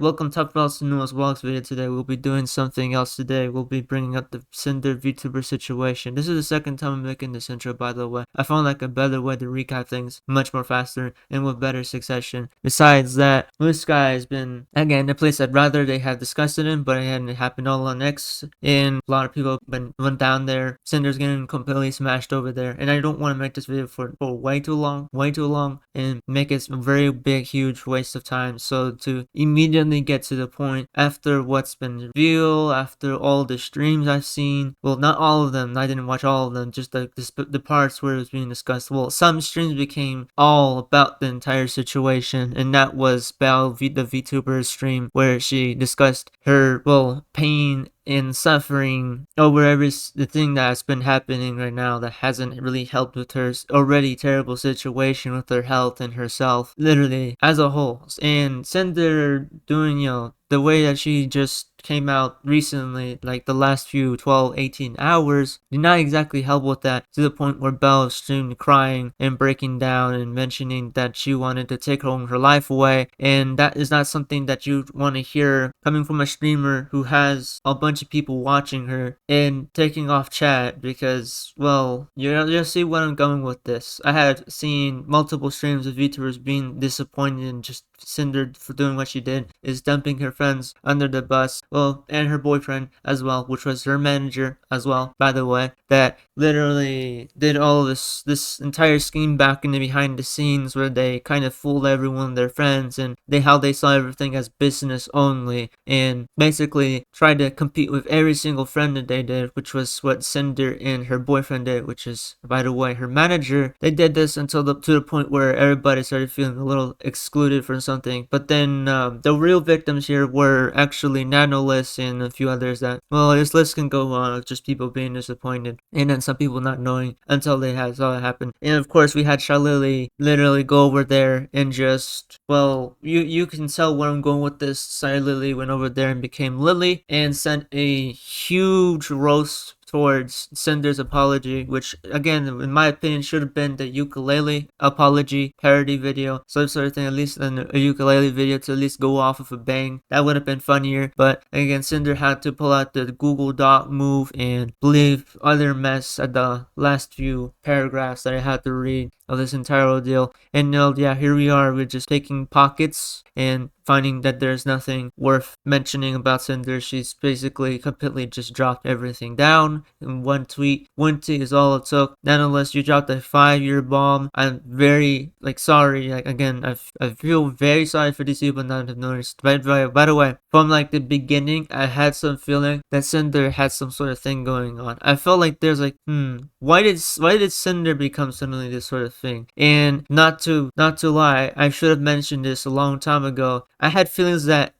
Welcome Top Vlogs to newest vlogs video. Today we'll be doing something else today. We'll be bringing up the Sinder Vtuber situation. This is the second time I'm making this intro, by the way. I found like a better way to recap things much more faster and with better succession. Besides that, this guy has been, again, a place I'd rather they had discussed it in, but it hadn't happened all on X, and a lot of people went down there. Sinder's getting completely smashed over there, and I don't want to make this video for way too long, and make it a very big, huge waste of time. So to immediately get to the point, after what's been revealed, after all the streams I've seen, well, not all of them, I didn't watch all of them, just the parts where it was being discussed. Well, some streams became all about the entire situation, and that was the VTuber's stream where she discussed her, well, pain and suffering over the thing that's been happening right now that hasn't really helped with her already terrible situation with her health and herself, literally as a whole. And Sinder doing, the way that she just came out recently, like the last few 12-18 hours, did not exactly help with that, to the point where Belle streamed crying and breaking down and mentioning that she wanted to take her life away. And that is not something that you want to hear coming from a streamer who has a bunch of people watching her and taking off chat, because, well, you'll see where I'm going with this. I had seen multiple streams of VTubers being disappointed in just Cinder for doing what she did, is dumping her friends under the bus, well, and her boyfriend as well, which was her manager as well, by the way, that literally did all this entire scheme back in the behind the scenes, where they kind of fooled everyone, their friends, and how they saw everything as business only, and basically tried to compete with every single friend that they did, which was what Cinder and her boyfriend did, which is, by the way, her manager. They did this until to the point where everybody started feeling a little excluded from something. But then the real victims here were actually Nanolist and a few others that, well, this list can go on of just people being disappointed, and then some people not knowing until they saw it happen. And of course, we had Shalili literally go over there and just, well, you can tell where I'm going with this. Shalili went over there and became Lily and sent a huge roast towards Cinder's apology, which, again, in my opinion, should have been the ukulele apology parody video, sort of thing, at least a ukulele video to at least go off of a bang. That would have been funnier. But again, Cinder had to pull out the Google Doc move and believe other mess at the last few paragraphs that I had to read of this entire ordeal. And yeah, here we are, we're just taking pockets and finding that there's nothing worth mentioning about Cinder. She's basically completely just dropped everything down in one tweet. One tweet is all it took. Nonetheless, you dropped a 5-year bomb. I'm very, sorry. Again, I feel very sorry for these people not have noticed. By the way, from the beginning, I had some feeling that Cinder had some sort of thing going on. I felt like there's why did Cinder become suddenly this sort of thing? And not to lie, I should have mentioned this a long time ago. I had feelings that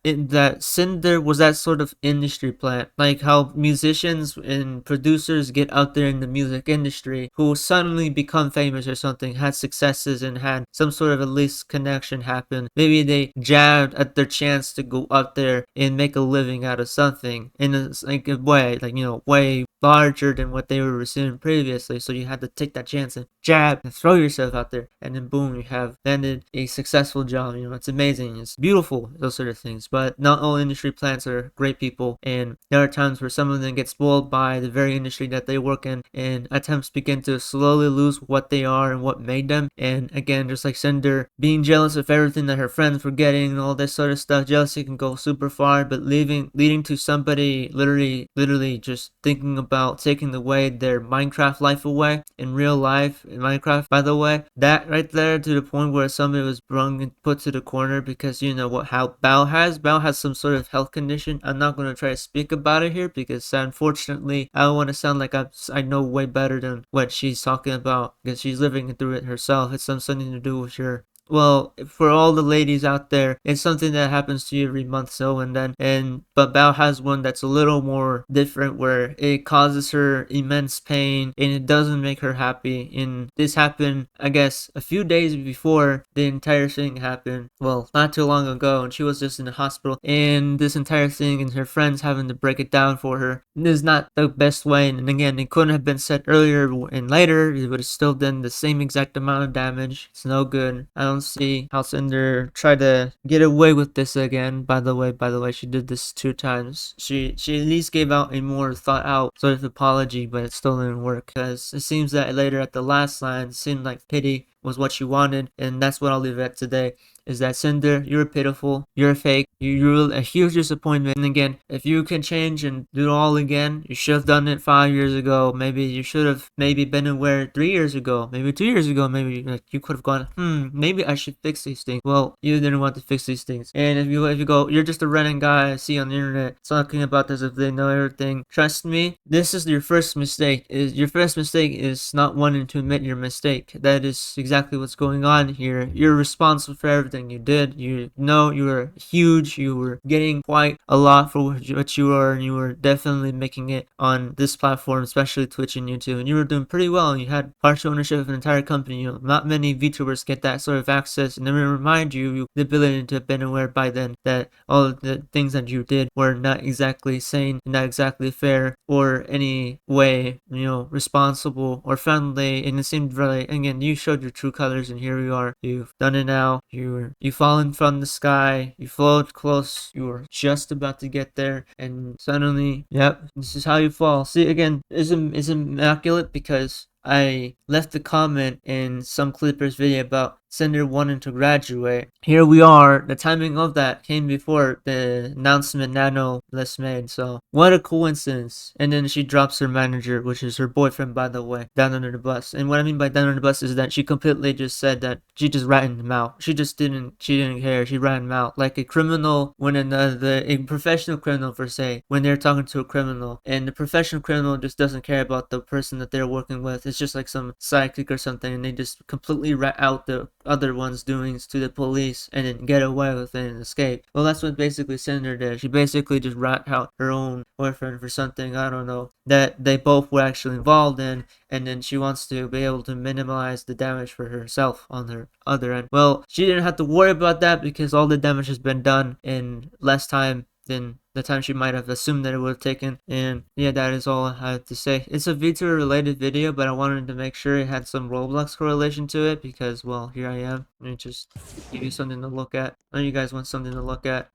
Cinder was that sort of industry plant, like how musicians and producers get out there in the music industry who suddenly become famous or something, had successes and had some sort of at least connection happen. Maybe they jabbed at their chance to go up there and make a living out of something in a way, way larger than what they were receiving previously. So you had to take that chance and jab and throw yourself out there, and then boom, you have landed a successful job. It's amazing, it's beautiful, those sort of things. But not all industry plants are great people, and there are times where some of them get spoiled by the very industry that they work in, and at times begin to slowly lose what they are and what made them. And again, just like Cinder being jealous of everything that her friends were getting and all this sort of stuff, jealousy can go super far, but leading to somebody literally just thinking about taking away their Minecraft life away in real life in Minecraft, by the way. That right there, to the point where somebody was brung and put to the corner because how Bao has some sort of health condition. I'm not going to try to speak about it here because unfortunately I don't want to sound like I know way better than what she's talking about, because she's living through it herself. It's something to do with your, well, for all the ladies out there, it's something that happens to you every month, so and then. But Bao has one that's a little more different, where it causes her immense pain and it doesn't make her happy. And this happened, I guess, a few days before the entire thing happened. Well, not too long ago, and she was just in the hospital. And this entire thing and her friends having to break it down for her, this is not the best way. And again, it couldn't have been said earlier and later. It would have still done the same exact amount of damage. It's no good. I don't don't see how Cinder tried to get away with this again. By the way, she did this 2 times. She at least gave out a more thought out sort of apology, but it still didn't work because it seems that later at the last line, it seemed like pity was what she wanted, and that's what I'll leave at today. Is that Cinder, you're pitiful, you're fake, you're a huge disappointment. And again, if you can change and do it all again, you should have done it 5 years ago. Maybe you should have been aware 3 years ago, maybe 2 years ago. Maybe like you could have gone, maybe I should fix these things. Well, you didn't want to fix these things. And if you go, you're just a random guy I see on the internet talking about this if they know everything. Trust me, this is your first mistake. Your first mistake is not wanting to admit your mistake. That is exactly what's going on here. You're responsible for everything you did. You know you were huge. You were getting quite a lot for what you are, and you were definitely making it on this platform, especially Twitch and YouTube. And you were doing pretty well. And you had partial ownership of an entire company. You know, not many VTubers get that sort of access. And let me remind you the ability to have been aware by then that all of the things that you did were not exactly sane, not exactly fair, or any way, responsible or friendly. And it seemed really, again, you showed your true colors, and here you are. You've done it now. You've fallen from the sky. You float close. You were just about to get there, and suddenly, yep, this is how you fall. See, again, is immaculate because I left a comment in some Clippers video about Sinder wanting to graduate. Here we are. The timing of that came before the announcement Nano list made. So what a coincidence. And then she drops her manager, which is her boyfriend, by the way, down under the bus. And what I mean by down under the bus is that she completely just said that she just ratted him out. She didn't care. She ratted him out like a criminal when a professional criminal per se, when they're talking to a criminal, and the professional criminal just doesn't care about the person that they're working with. It's just like some sidekick or something, and they just completely rat out the other one's doings to the police and then get away with it and escape. Well, that's what basically Cinder did. She basically just rat out her own boyfriend for something, I don't know, that they both were actually involved in, and then she wants to be able to minimize the damage for herself on her other end. Well, she didn't have to worry about that because all the damage has been done in less time than the time she might have assumed that it would have taken. And yeah, that is all I have to say. It's a Vtuber related video, but I wanted to make sure it had some Roblox correlation to it because, well, here I am. Let me just give you something to look at. I know you guys want something to look at.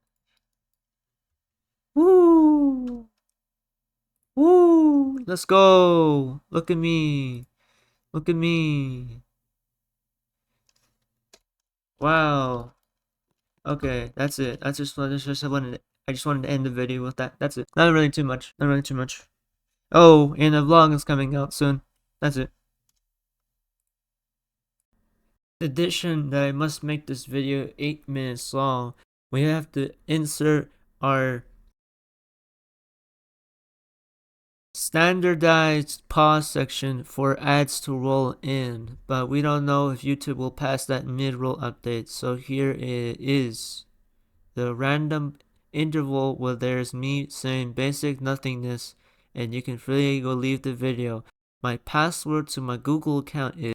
Woo! Woo! Let's go! Look at me! Look at me! Wow! Okay, that's it. I just wanted to end the video with that. That's it. Not really too much. Not really too much. Oh, and a vlog is coming out soon. That's it. Addition that I must make this video 8 minutes long. We have to insert our standardized pause section for ads to roll in, but we don't know if YouTube will pass that mid-roll update. So here it is. The random interval where there's me saying basic nothingness, and you can freely go leave the video. My password to my Google account is